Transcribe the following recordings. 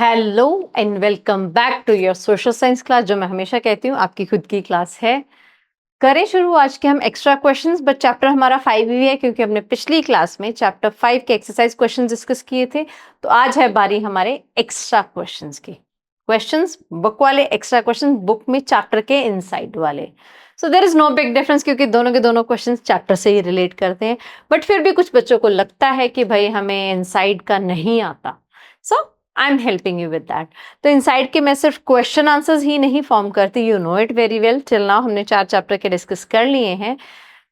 Hello and welcome back to your social science class, जो मैं हमेशा कहती हूँ आपकी खुद की क्लास है। करें शुरू आज के हम एक्स्ट्रा क्वेश्चंस, बट चैप्टर हमारा 5 ही है क्योंकि हमने पिछली क्लास में चैप्टर 5 के एक्सरसाइज क्वेश्चन डिस्कस किए थे। तो आज है बारी हमारे एक्स्ट्रा क्वेश्चंस की। क्वेश्चंस बुक वाले, एक्स्ट्रा क्वेश्चन बुक में चैप्टर के इनसाइड वाले। So there is no big difference क्योंकि दोनों के दोनों क्वेश्चंस चैप्टर से ही रिलेट करते हैं। बट फिर भी कुछ बच्चों को लगता है कि भाई हमें इनसाइड का नहीं आता, so I am helping you with that. तो इनसाइड के मैं सिर्फ क्वेश्चन आंसर्स ही नहीं फॉर्म करती, you know it very well. Till now हमने 4 चैप्टर के डिस्कस कर लिए हैं।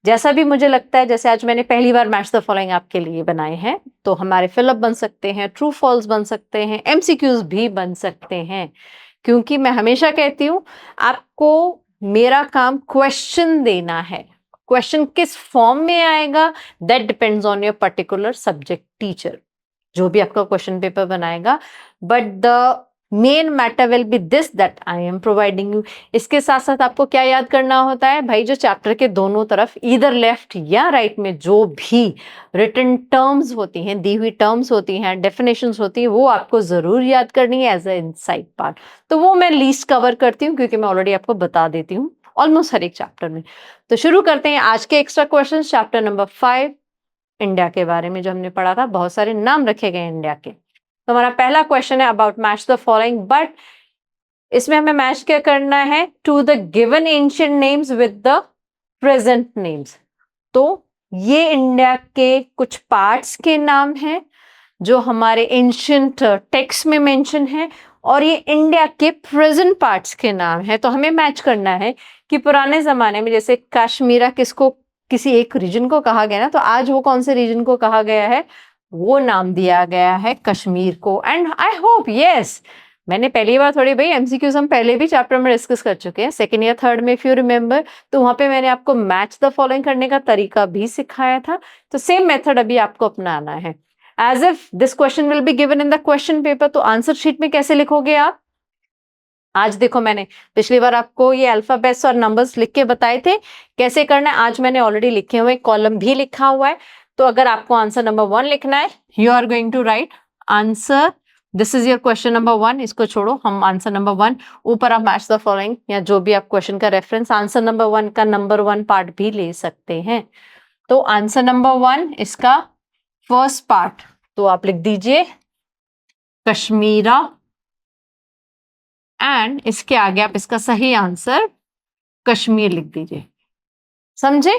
जैसा भी मुझे लगता है, जैसे आज मैंने पहली बार मैच द फॉलोइंग आपके लिए बनाए हैं, तो हमारे फिलअप बन सकते हैं, ट्रू फॉल्स बन सकते हैं, एमसीक्यूज भी बन सकते हैं। क्योंकि मैं हमेशा कहती हूँ आपको मेरा काम क्वेश्चन देना है। क्वेश्चन किस फॉर्म में आएगा that depends on your particular subject teacher, जो भी आपका क्वेश्चन पेपर बनाएगा। But the main matter will be this that I am providing you. इसके साथ साथ आपको क्या याद करना होता है भाई, जो चैप्टर के दोनों तरफ इधर लेफ्ट या राइट में जो भी रिटन टर्म्स होती हैं, दी हुई टर्म्स होती हैं, डेफिनेशंस होती हैं, वो आपको जरूर याद करनी है एज ए इनसाइड पार्ट। तो वो मैं लीस्ट कवर करती हूँ क्योंकि मैं ऑलरेडी आपको बता देती हूँ ऑलमोस्ट हर एक चैप्टर में। तो शुरू करते हैं आज के extra question, chapter number 5 India के बारे में जो हमने पढ़ा था। बहुत सारे नाम रखे गए इंडिया के। तो हमारा पहला क्वेश्चन है about match the following, but इसमें हमें मैच क्या करना है, to the given ancient names with the present names. तो ये इंडिया के कुछ पार्ट्स के नाम हैं जो हमारे एंशिएंट टेक्स्ट में मेंशन है, और ये इंडिया के प्रेजेंट पार्ट्स के नाम है। तो हमें मैच करना है कि पुराने जमाने में जैसे कश्मीरा किसको, किसी एक रीजन को कहा गया ना, तो आज वो कौन से रीजन को कहा गया है, वो नाम दिया गया है कश्मीर को। एंड आई होप यस, मैंने पहली बार थोड़ी भाई एमसीक्यूज हम पहले भी चैप्टर में डिस्कस कर चुके हैं, सेकंड या थर्ड में इफ यू रिमेंबर। तो वहां पे मैंने आपको मैच द फॉलोइंग करने का तरीका भी सिखाया था। तो सेम मेथड अभी आपको अपनाना है। As if this question will be given in the question paper, तो आंसर शीट में कैसे लिखोगे आप। आज देखो, मैंने पिछली बार आपको ये अल्फाबेट्स और नंबर्स लिख के बताए थे कैसे करना है। आज मैंने ऑलरेडी लिखे हुए, कॉलम भी लिखा हुआ है। तो अगर आपको आंसर नंबर 1 लिखना है, you are going to write answer, this is your question number 1। इसको छोड़ो, हम आंसर नंबर 1 ऊपर आप मैच द फॉलोइंग या जो भी आप क्वेश्चन का रेफरेंस आंसर नंबर 1 का नंबर 1 पार्ट भी ले सकते हैं। तो आंसर नंबर 1 इसका फर्स्ट पार्ट, तो आप लिख दीजिए कश्मीरा, एंड इसके आगे आप इसका सही आंसर कश्मीर लिख दीजिए। समझे?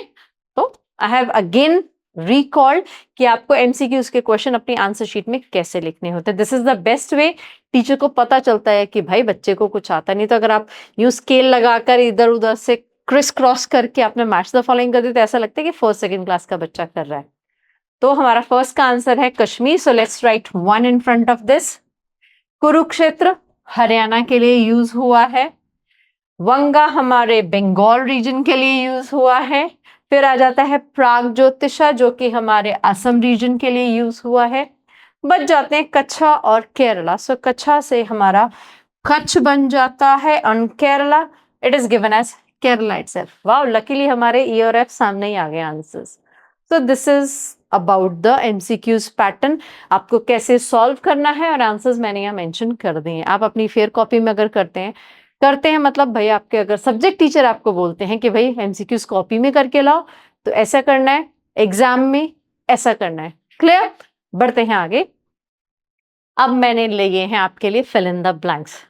तो आई हैव अगेन रिकॉल्ड कि आपको एमसीक्यूज के क्वेश्चन अपनी आंसर शीट में कैसे लिखने होते हैं। This is the best way, teacher को पता चलता है कि भाई बच्चे को कुछ आता नहीं। तो अगर आप यूं स्केल लगाकर इधर उधर से क्रिस क्रॉस करके आपने मैच द फॉलोइंग कर दी, तो ऐसा लगता है कि फर्स्ट सेकंड क्लास का बच्चा कर रहा है। तो हमारा फर्स्ट का आंसर है Kashmir. So let's write 1 in front of this. Kurukshetra Haryana के लिए यूज हुआ है। वंगा हमारे बंगाल रीजन के लिए यूज हुआ है। फिर आ जाता है प्रागज्योतिषा, जो कि हमारे असम रीजन के लिए यूज हुआ है। बच जाते हैं कच्छा और केरला। सो कच्छा से हमारा कच्छ बन जाता है, और Kerala it is given as Kerala itself. Wow, luckily हमारे ई और एफ सामने ही आ गए answers. So this is about the MCQs pattern, आपको कैसे सॉल्व करना है, और आंसर्स मैंने यहाँ मेंशन कर दिए हैं। आप अपनी फेयर कॉपी में अगर करते हैं मतलब भाई आपके अगर सब्जेक्ट टीचर आपको बोलते हैं कि भाई एमसीक्यूज कॉपी में करके लाओ, तो ऐसा करना है, एग्जाम में ऐसा करना है। क्लियर? बढ़ते हैं आगे। अब मैंने लिए हैं आपके लिए फिल इन द ब्लैंक्स।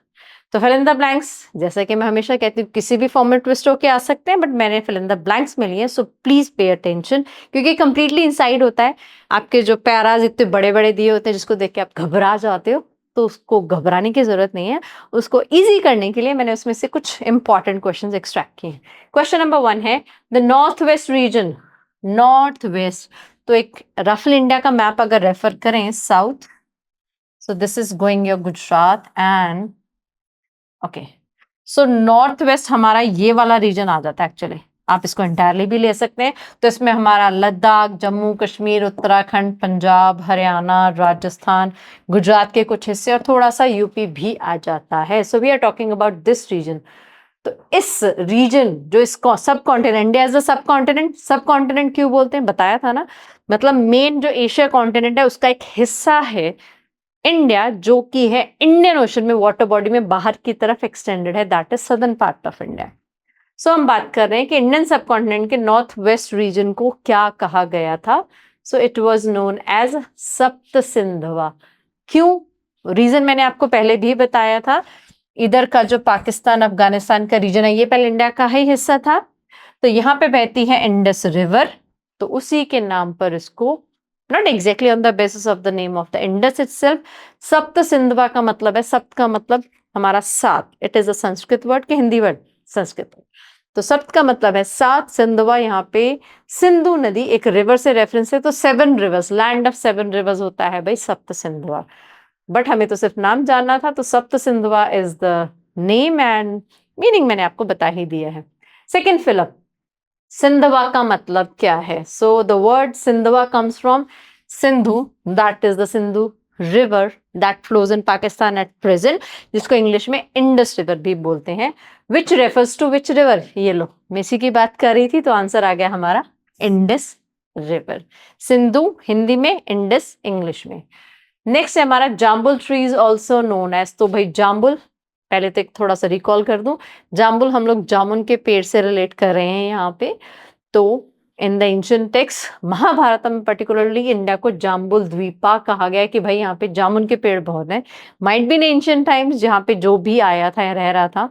तो फिल इन द ब्लैंक्स, जैसा कि मैं हमेशा कहती हूँ, किसी भी फॉर्म में ट्विस्ट होके आ सकते हैं, बट मैंने फिल इन द ब्लैंक्स में लिए। सो प्लीज पे अटेंशन, क्योंकि कंप्लीटली इनसाइड होता है। आपके जो पैराज इतने बड़े बड़े दिए होते हैं जिसको देख के आप घबरा जाते हो, तो उसको घबराने की जरूरत नहीं है। उसको इजी करने के लिए मैंने उसमें से कुछ इंपॉर्टेंट क्वेश्चंस एक्सट्रैक्ट किए हैं। क्वेश्चन नंबर 1 है the north west reason. North west, तो एक रफल इंडिया का मैप अगर रेफर करें, south, so this is going your Gujarat and okay. So north west हमारा ये वाला रीजन आ जाता है। एक्चुअली आप इसको एंटायरली भी ले सकते हैं। तो इसमें हमारा लद्दाख, जम्मू कश्मीर, उत्तराखंड, पंजाब, हरियाणा, राजस्थान, गुजरात के कुछ हिस्से और थोड़ा सा यूपी भी आ जाता है। So we are talking about this region. तो इस रीजन जो इसको सब कॉन्टिनेंट, इंडिया एज अ सब कॉन्टिनेंट, सब कॉन्टिनेंट क्यों बोलते हैं बताया था ना, मतलब मेन जो एशिया कॉन्टिनेंट है उसका एक हिस्सा है इंडिया जो कि है इंडियन ओशन में वाटर बॉडी में बाहर की तरफ एक्सटेंडेड है, that is southern part of India. So हम बात कर रहे हैं कि इंडियन सबकॉन्टिनेंट के नॉर्थ वेस्ट रीजन को क्या कहा गया था। So it was known as Sapta Sindhava. क्यों? रीजन मैंने आपको पहले भी बताया था। इधर का जो पाकिस्तान अफगानिस्तान का रीजन है ये पहले इंडिया का ही हिस्सा था, तो यहाँ पे बहती है इंडस रिवर, तो उसी के नाम पर इसको, not exactly on the basis of the name of the Indus itself, सप्त सिंधवा का मतलब है, सप्त का मतलब हमारा सात, it is a Sanskrit word के हिंदी वर्ड संस्कृत, तो सप्त का मतलब है सात, सिंधवा यहाँ पे सिंधु नदी एक रिवर से रेफरेंस है, तो 7 रिवर्स, लैंड ऑफ 7 रिवर्स होता है भाई सप्त सिंधवा। बट हमें तो सिर्फ नाम जानना था, तो सप्त Sendhwa is the name and meaning मैंने आपको बता ही दिया है। सेकेंड फिलअप, सिंधवा का मतलब क्या है? So the word Sindhava comes from Sindhu, that is the Sindhu river that flows in Pakistan at present, जिसको इंग्लिश में इंडस रिवर भी बोलते हैं। Which refers to which river? ये लो, मैं इसी की बात कर रही थी, तो आंसर आ गया हमारा इंडस रिवर। सिंधु हिंदी में, इंडस इंग्लिश में। नेक्स्ट है हमारा Jambul tree is also known as, तो भाई जाम्बुल, पहले तो एक थोड़ा सा रिकॉल कर दूं, जाम्बुल हम लोग जामुन के पेड़ से रिलेट कर रहे हैं यहाँ पे। तो in the ancient text Mahabharata में पर्टिकुलरली इंडिया को जाम्बुल द्वीपा कहा गया है कि भाई यहाँ पे जामुन के पेड़ बहुत हैं। Might be in ancient times जहाँ पे जो भी आया था या रह रहा था,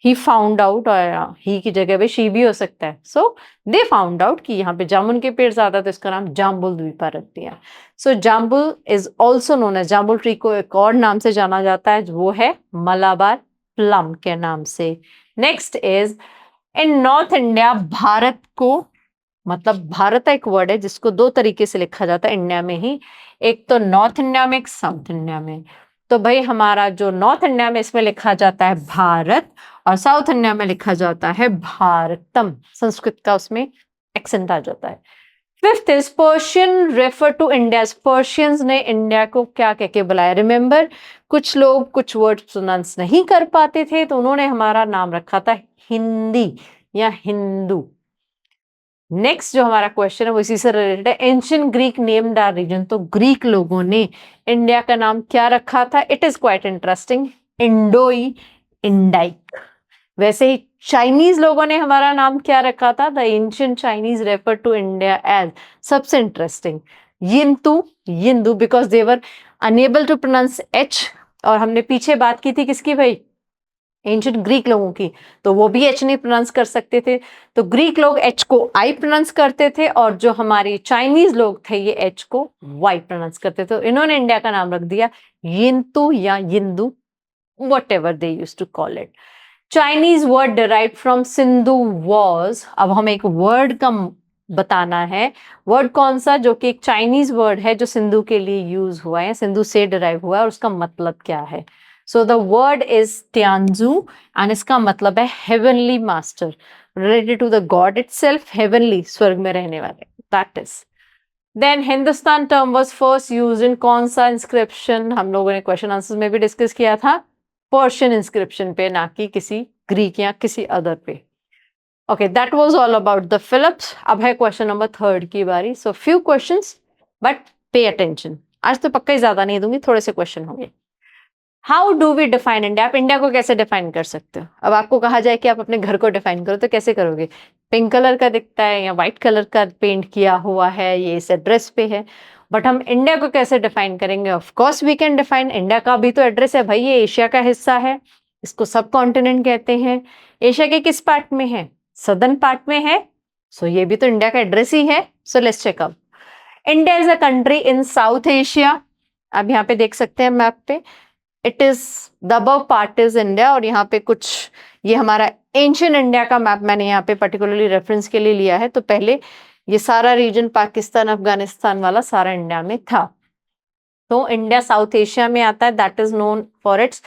ही फाउंड आउट, और ही की जगह पे शी भी हो सकता है, सो दे फाउंड आउट कि यहाँ पे जामुन के पेड़ ज्यादा, तो इसका नाम जाम्बुल द्वीपा रख दिया। So Jambul is also known as, Jambul tree को एक और नाम से जाना जाता है, वो है मलाबार प्लम के नाम से। Next is in north India, Bharat को, मतलब भारत एक वर्ड है जिसको दो तरीके से लिखा जाता है इंडिया में ही, एक तो नॉर्थ इंडिया में, एक साउथ इंडिया में। तो भाई हमारा जो नॉर्थ इंडिया में इसमें लिखा जाता है भारत, और साउथ इंडिया में लिखा जाता है भारतम, संस्कृत का उसमें एक्सेंट आ जाता है। Fifth is Persian refer to India, Persians ने इंडिया को क्या कह के बुलाया? रिमेंबर, कुछ लोग कुछ वर्ड प्रोनाउंस नहीं कर पाते थे, तो उन्होंने हमारा नाम रखा था हिंदी या हिंदू। नेक्स्ट जो हमारा क्वेश्चन है वो इसी से रिलेटेड है, ancient Greek named our region, तो ग्रीक लोगों ने इंडिया का नाम क्या रखा था? It is quite interesting, Indoi Indike. वैसे ही चाइनीज लोगों ने हमारा नाम क्या रखा था? The ancient Chinese refer to India as, सबसे interesting, Yintu Yindu, because they were unable to pronounce H. और हमने पीछे बात की थी किसकी भाई? एंशिएंट ग्रीक लोगों की, तो वो भी एच नहीं प्रोनाउंस कर सकते थे, तो ग्रीक लोग एच को आई प्रोनाउंस करते थे, और जो हमारे चाइनीज लोग थे ये एच को वाई प्रोनाउंस करते थे, तो इन्होंने इंडिया का नाम रख दिया यिंतु या यिंदू, whatever they used to call it. Chinese word derived from Sindhu was, अब हमें एक वर्ड का बताना है, वर्ड कौन सा जो कि एक चाइनीज वर्ड है जो सिंधु के लिए यूज हुआ है, सिंधु से डिराइव हुआ है, और उसका मतलब क्या है? So the word is Tianzu and इसका मतलब है heavenly master, related to the god itself, heavenly, स्वर्ग में रहने वाले, that is. Then Hindustan term was first used in कौन सा इंस्क्रिप्शन? हम लोगों ने क्वेश्चन आंसर में भी डिस्कस किया था, पर्शियन इंस्क्रिप्शन पे, ना कि किसी ग्रीक या किसी अदर पे। Okay, that was all about the Philips. अब है क्वेश्चन नंबर 3 की बारी। So few questions, but pay attention, आज तो पक्का ही ज्यादा नहीं दूंगी, थोड़े से क्वेश्चन होंगे। How do we define India? आप इंडिया को कैसे डिफाइन कर सकते हो? अब आपको कहा जाए कि आप अपने घर को डिफाइन करो, तो कैसे करोगे? पिंक कलर का दिखता है या व्हाइट कलर का पेंट किया हुआ है, ये इस एड्रेस पे है, बट हम इंडिया को कैसे डिफाइन करेंगे? Of course we can define, India का भी तो एड्रेस है भाई, ये एशिया का हिस्सा है, इसको सब कॉन्टिनेंट कहते हैं। एशिया के किस पार्ट में है? सदर्न पार्ट में है, सो ये भी तो इंडिया का एड्रेस ही है। So let's check out, India is a country in South Asia. अब यहाँ पे देख सकते हैं मैप पे, it is the above part is India, और यहाँ पे कुछ, ये हमारा एंशिएंट इंडिया का मैप मैंने यहाँ पे पर्टिकुलरली रेफरेंस के लिए लिया है, तो पहले ये सारा रीजन पाकिस्तान अफगानिस्तान वाला सारा इंडिया में था, तो इंडिया साउथ एशिया में आता है, that is known for its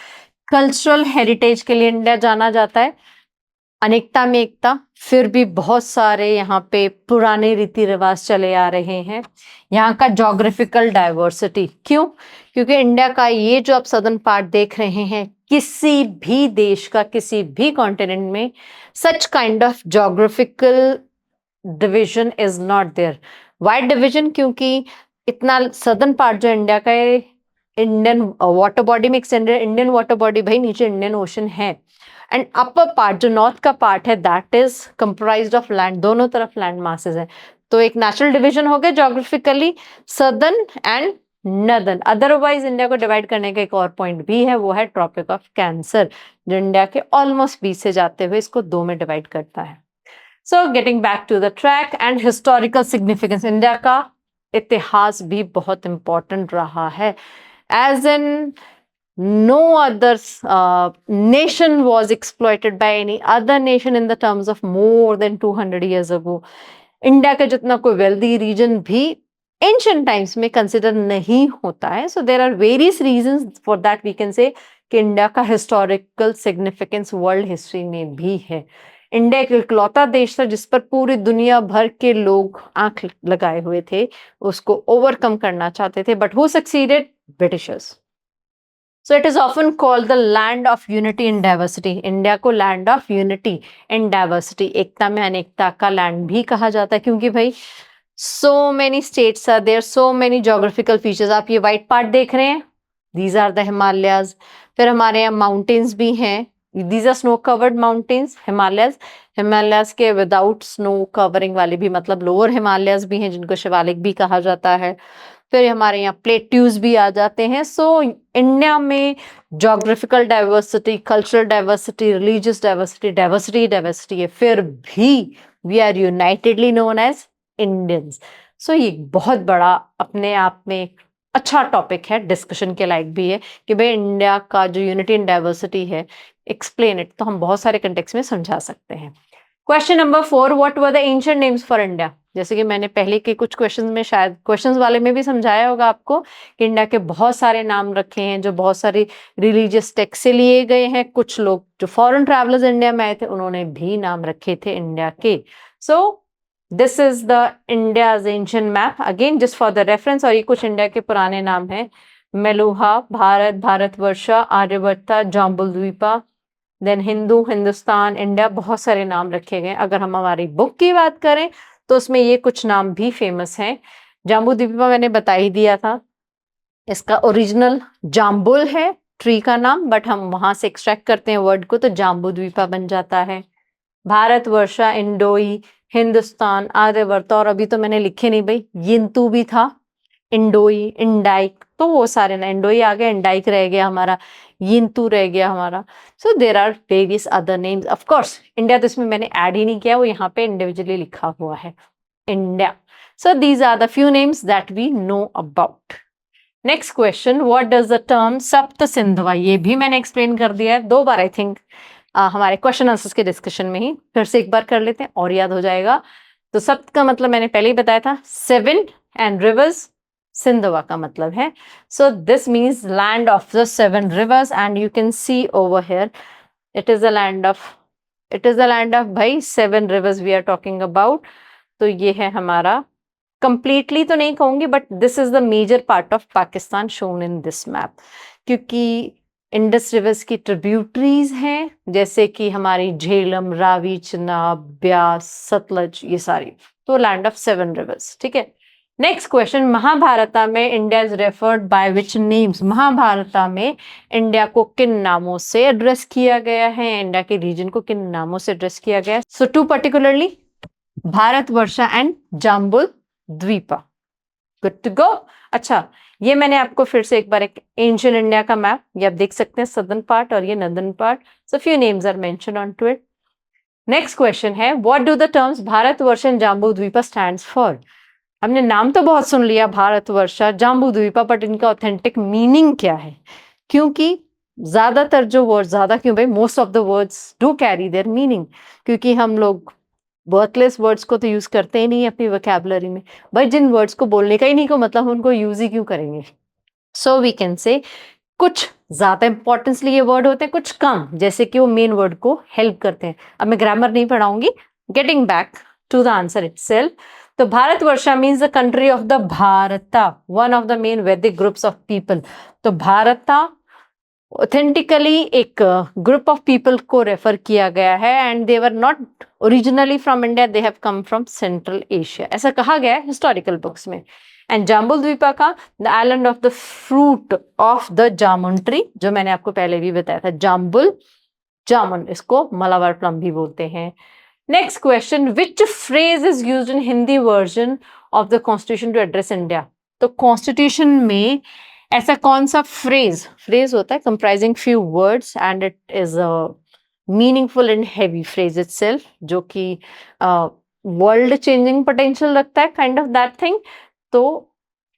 cultural heritage के लिए इंडिया जाना जाता है, अनेकता में एकता, फिर भी बहुत सारे यहाँ पे पुराने रीति रिवाज चले आ रहे हैं, यहाँ का जोग्राफिकल डाइवर्सिटी, क्यों? क्योंकि इंडिया का ये जो आप सदर्न पार्ट देख रहे हैं, किसी भी देश का किसी भी कॉन्टिनेंट में such kind of geographical division is not there. Wide division, क्योंकि इतना सदर्न पार्ट जो इंडिया का है इंडियन वाटर बॉडी में एक्सटेंडेड इंडियन वाटर बॉडी, भाई नीचे इंडियन ओशन है। एंड अपर पार्ट जो नॉर्थ का पार्ट है that is comprised of land, दोनों तरफ लैंड मासेस है। तो एक नेचुरल डिवीजन हो गया geographically, southern and northern. Otherwise India को डिवाइड करने का एक और पॉइंट भी है, वो है ट्रॉपिक ऑफ कैंसर, जो इंडिया के ऑलमोस्ट बीच से जाते हुए इसको दो में डिवाइड करता है। So getting back to the track and historical significance, India का इतिहास भी बहुत इंपॉर्टेंट रहा है। As in no other nation was exploited by any other nation in the terms of more than 200 years ago. India का जितना कोई wealthy region भी एंशियंट टाइम्स में कंसिडर नहीं होता है। So there are various reasons for that we can say कि India का हिस्टोरिकल सिग्निफिकेंस वर्ल्ड हिस्ट्री में भी है। इंडिया एक इकलौता देश था जिस पर पूरी दुनिया भर के लोग आंख लगाए हुए थे, उसको ओवरकम करना चाहते थे, but who succeeded? Britishers. So it is often called the land of unity and diversity. India को land of unity and diversity, एकता में अनेकता का land भी कहा जाता है, क्योंकि भाई so many states are there, so many geographical features. आप ये white part देख रहे हैं, these are the Himalayas. फिर हमारे यहाँ mountains भी हैं, these are snow covered mountains, Himalayas. Himalayas के विदाउट स्नो कवरिंग वाले भी, मतलब लोअर हिमालयाज भी हैं जिनको शिवालिक भी कहा जाता है। फिर हमारे यहाँ प्लेट्यूज भी आ जाते हैं। सो इंडिया में geographical diversity, cultural diversity, religious diversity, diversity है, फिर भी we are unitedly known as Indians. So ये बहुत बड़ा अपने आप में एक अच्छा टॉपिक है, डिस्कशन के लायक भी है कि भाई इंडिया का जो यूनिटी एंड डाइवर्सिटी है, एक्सप्लेन इट, तो हम बहुत सारे कंटेक्स्ट में समझा सकते हैं। Question number 4, what were the ancient names for India? जैसे कि मैंने पहले के कुछ क्वेश्चंस में, शायद क्वेश्चंस वाले में भी समझाया होगा आपको कि इंडिया के बहुत सारे नाम रखे हैं जो बहुत सारी रिलीजियस टेक्स्ट से लिए गए हैं। कुछ लोग जो फॉरेन ट्रैवलर्स इंडिया में आए थे उन्होंने भी नाम रखे थे इंडिया के। सो this is the India's ancient map, again just for the reference. और ये कुछ इंडिया के पुराने नाम हैं, मेलुहा, भारत, भारतवर्षा, आर्यभट्टा, जाम्बुद्वीपा, देन हिंदू, हिंदुस्तान, इंडिया, बहुत सारे नाम रखे गए। अगर हम हमारी बुक की बात करें तो उसमें ये कुछ नाम भी फेमस हैं। जाम्बुद्वीपा मैंने बता ही दिया था, इसका ओरिजिनल जाम्बुल है ट्री का नाम, बट हम वहां से एक्सट्रैक्ट करते हैं वर्ड को तो जाम्बुद्वीपा बन जाता है। भारतवर्षा, इंडोई, हिंदुस्तान, आर्यवर्त, और अभी तो मैंने लिखे नहीं भाई, यिंतु भी था, इंडोई, इंडाइक, तो वो सारे ना, इंडोई आ गया, इंडाइक रह गया हमारा, यिंतु रह गया हमारा। So there are various other names. Of course India तो इसमें मैंने ऐड ही नहीं किया, वो यहाँ पे इंडिविजुअली लिखा हुआ है India. So these are the few names that we know about. Next question, what does the term Sapta Sindhava? ये भी मैंने एक्सप्लेन कर दिया है 2 बार, आई थिंक हमारे क्वेश्चन आंसर्स के डिस्कशन में ही। फिर से एक बार कर लेते हैं और याद हो जाएगा। तो सप्त का मतलब मैंने पहले ही बताया था, 7 एंड रिवर्स, सिंधवा का मतलब है, so this means land of the 7 rivers, and you can see over here it is the land of भाई 7 rivers we are talking about। तो ये है हमारा, completely तो नहीं कहूंगी, but this is the major part of Pakistan shown in this map, क्योंकि Indus reverse की ट्रिब्यूटरीज हैं, जैसे कि हमारी झेलम, रावी, चिनाब, ब्यास, सतलज, ये सारी, तो लैंड ऑफ 7 रिवर्स। ठीक है, नेक्स्ट क्वेश्चन, महाभारता में India is referred by which names? Mahabharata में इंडिया को किन नामों से एड्रेस किया गया है, इंडिया के रीजन को किन नामों से एड्रेस किया गया है? So 2 particularly, Bharatvarsha and Jambudvipa. Good to go. अच्छा, ये मैंने आपको फिर से एक बार एक एंशिएंट इंडिया का मैप, ये आप देख सकते हैं, सदर्न पार्ट और ये northern part. So few names are mentioned on to it. Next question है, what do the terms Bharatvarsh and Jambudvipa stands for? हमने नाम तो बहुत सुन लिया, भारतवर्षा, जाम्बुद्वीपा, बट इनका ऑथेंटिक मीनिंग क्या है? क्योंकि ज्यादातर जो वर्ड, ज्यादा क्यों भाई, most of the words do carry their meaning, क्योंकि हम लोग वर्थलेस वर्ड्स को तो यूज करते ही नहीं अपनी वोकैबुलरी में। भाई जिन वर्ड्स को बोलने का ही नहीं को मतलब, उनको यूज ही क्यों करेंगे? सो वी कैन से कुछ ज्यादा इंपॉर्टेंस लिए वर्ड होते हैं, कुछ कम, जैसे कि वो मेन वर्ड को हेल्प करते हैं। अब मैं ग्रामर नहीं पढ़ाऊंगी, getting back to the answer itself. तो Bharatvarsha means the country of the Bharata, one of the main वैदिक ग्रुप्स ऑफ पीपल। तो भारता ऑथेंटिकली एक ग्रुप ऑफ पीपल को रेफर किया गया है, and they were not originally from India, they have come from central Asia, ऐसा कहा गया है हिस्टोरिकल बुक्स में। एंड जाम्बुल द्वीपा का the island of the fruit of the jamun tree, जो मैंने आपको पहले भी बताया था, जाम्बुल जामुन, इसको मलाबार प्लम भी बोलते हैं। Next question, which phrase is used in Hindi version of the constitution to address India? तो कॉन्स्टिट्यूशन में ऐसा कौन सा फ्रेज होता है comprising few words and it is a meaningful and heavy phrase itself, जो कि वर्ल्ड चेंजिंग पोटेंशियल रखता है, काइंड ऑफ दैट थिंग। तो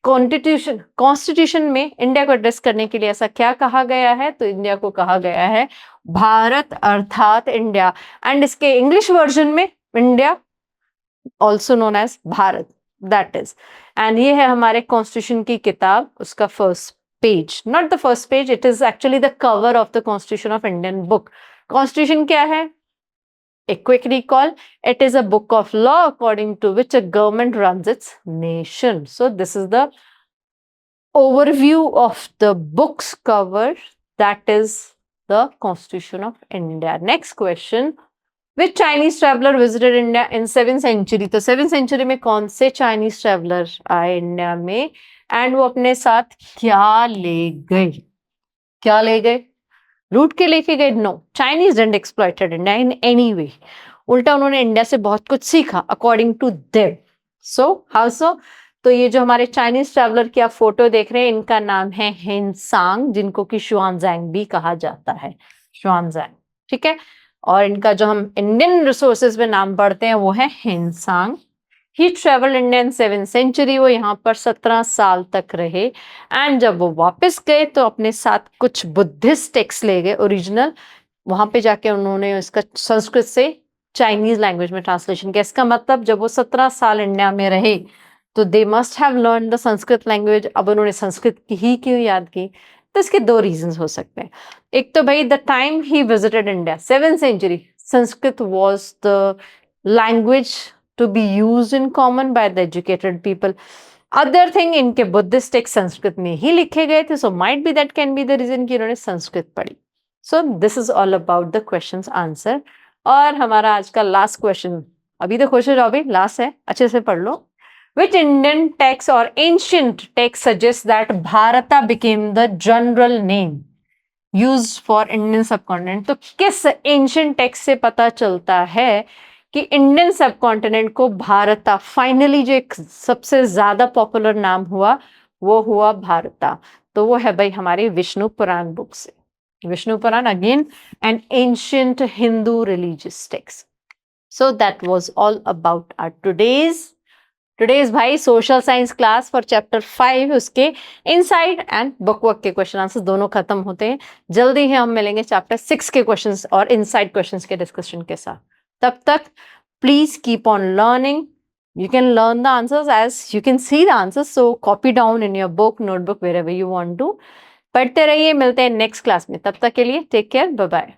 कॉन्स्टिट्यूशन में इंडिया को एड्रेस करने के लिए ऐसा क्या कहा गया है? तो इंडिया को कहा गया है भारत अर्थात इंडिया, एंड इसके इंग्लिश वर्जन में India also known as Bharat, that is. And ये है हमारे कॉन्स्टिट्यूशन की किताब, उसका first page, not the first page, it is actually the cover of the constitution of Indian book. Constitution क्या है? A quick recall, it is a book of law according to which a government runs its nation. So this is the overview of the book's cover, that is the Constitution of India. Next question, which Chinese traveler visited India in 7th century? तो 7th century में कौन से Chinese traveler आए India में, and वो अपने साथ क्या ले गए? क्या ले गए? लूट के लेके गए? No, Chinese didn't exploited India in any way, उल्टा उन्होंने इंडिया से बहुत कुछ सीखा according to them. So how so? तो ये जो हमारे चाइनीज ट्रैवलर की आप फोटो देख रहे हैं, इनका नाम है हिनसांग, जिनको कि शुआनजैंग भी कहा जाता है, शुआनजैंग, ठीक है। और इनका जो हम इंडियन रिसोर्सेज में नाम पढ़ते हैं वो है Hiuen Tsang. He travel India in 7th century, वो यहाँ पर 17 साल तक रहे, एंड जब वो वापस गए तो अपने साथ कुछ बुद्धिस्ट टेक्स्ट ले गए ओरिजिनल, वहां पे जाके उन्होंने इसका संस्कृत से चाइनीज लैंग्वेज में ट्रांसलेशन किया। इसका मतलब जब वो 17 साल इंडिया में रहे तो they must have learn the Sanskrit language. अब उन्होंने संस्कृत की ही क्यों याद की? तो इसके दो रीजंस हो सकते हैं। एक तो भाई द टाइम ही visited India 7th century, Sanskrit was the language to be used in common by the educated people. Other thing, इनके बुद्धिस्ट टेक्स्ट संस्कृत में ही लिखे गए थे, so might be that can be the reason कि इन्होंने संस्कृत पढ़ी। So this is all about the questions answer। और हमारा आज का लास्ट क्वेश्चन, अभी तो खुश हो जाओ भाई, लास्ट है, अच्छे से पढ़ लो। Which Indian text or ancient text suggests that Bharata became the general name used for Indian subcontinent? तो किस ancient text से पता चलता है कि इंडियन सबकॉन्टिनेंट को भारता, फाइनली जो एक सबसे ज्यादा पॉपुलर नाम हुआ वो हुआ भारता? तो वो है भाई हमारे विष्णु पुराण बुक से। Vishnu Purana again an ancient Hindu religious text. So that was all about our today's भाई social science class for chapter 5। उसके इनसाइड एंड बुक वर्क के क्वेश्चन आंसर दोनों खत्म होते हैं। जल्दी ही हम मिलेंगे चैप्टर 6 के क्वेश्चंस और इनसाइड क्वेश्चंस के डिस्कशन के साथ। तब तक please keep on learning. You can learn the answers as you can see the answers, so copy down in your book, notebook, wherever you want to. पढ़ते रहिए, मिलते हैं नेक्स्ट क्लास में, तब तक के लिए टेक केयर, बाय बाय।